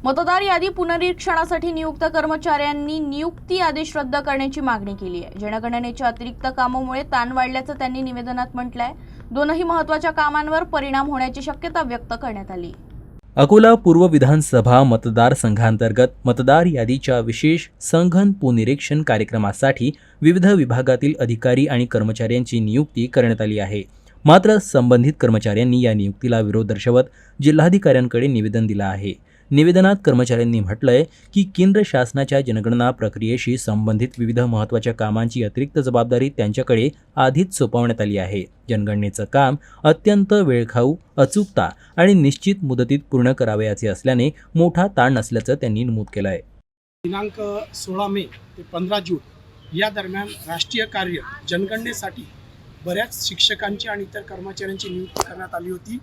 मतदार यादी पुनरीक्षणासाठी नियुक्त कर्मचाऱ्यांनी नियुक्ती आदेश रद्द करण्याची मागणी केली आहे। जनगणनेच्या अतिरिक्त कामामुळे ताण वाढल्याचं त्यांनी निवेदनात म्हटलंय। दोनही महत्त्वाच्या कामांवर परिणाम होण्याची शक्यता व्यक्त करण्यात आली। अकोला पूर्व विधानसभा मतदारसंघांतर्गत मतदार यादीच्या विशेष संघन पुनरीक्षण कार्यक्रमासाठी विविध विभागातील अधिकारी आणि कर्मचाऱ्यांची नियुक्ती करण्यात आली आहे। मात्र संबंधित कर्मचाऱ्यांनी या नियुक्तीला विरोध दर्शवत जिल्हाधिकाऱ्यांकडे निवेदन दिलं आहे। निवेदनात कर्मचाऱ्यांनी म्हटलंय की केंद्र शासनाच्या जनगणना प्रक्रियेशी संबंधित विविध महत्त्वाच्या कामांची अतिरिक्त जबाबदारी त्यांच्याकडे आधीच सोपवण्यात आली आहे। जनगणनेचं काम अत्यंत वेळखाऊ, अचूकता आणि निश्चित मुदतीत पूर्ण करावयाचे असल्याने मोठा ताण नसल्याचं त्यांनी नमूद केलं आहे। दिनांक 16 मे ते 15 जून या दरम्यान राष्ट्रीय कार्य जनगणनेसाठी बऱ्याच शिक्षकांची आणि इतर कर्मचाऱ्यांची नियुक्ती करण्यात आली होती।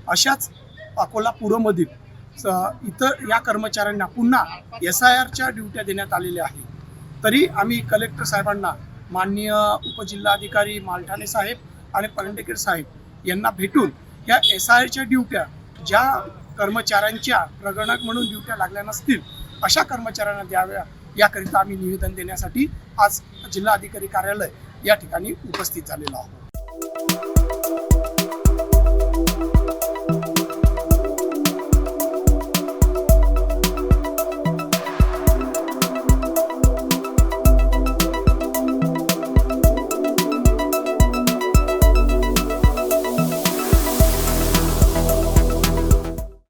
अशाच अकोला पूर्वमधील इतर या कर्मचाऱ्यांना पुन्हा SIRच्या ड्युट्या देण्यात आलेल्या आहेत। तरी आम्ही कलेक्टर साहेबांना, माननीय उपजिल्हाधिकारी मालठाणे साहेब आणि परंडेकर साहेब यांना भेटून या SIRच्या ड्युट्या ज्या कर्मचाऱ्यांच्या प्रगणक म्हणून ड्युट्या लागल्या नसतील अशा कर्मचाऱ्यांना द्याव्या याकरिता आम्ही निवेदन देण्यासाठी आज जिल्हाधिकारी कार्यालय या ठिकाणी उपस्थित झालेलो आहोत।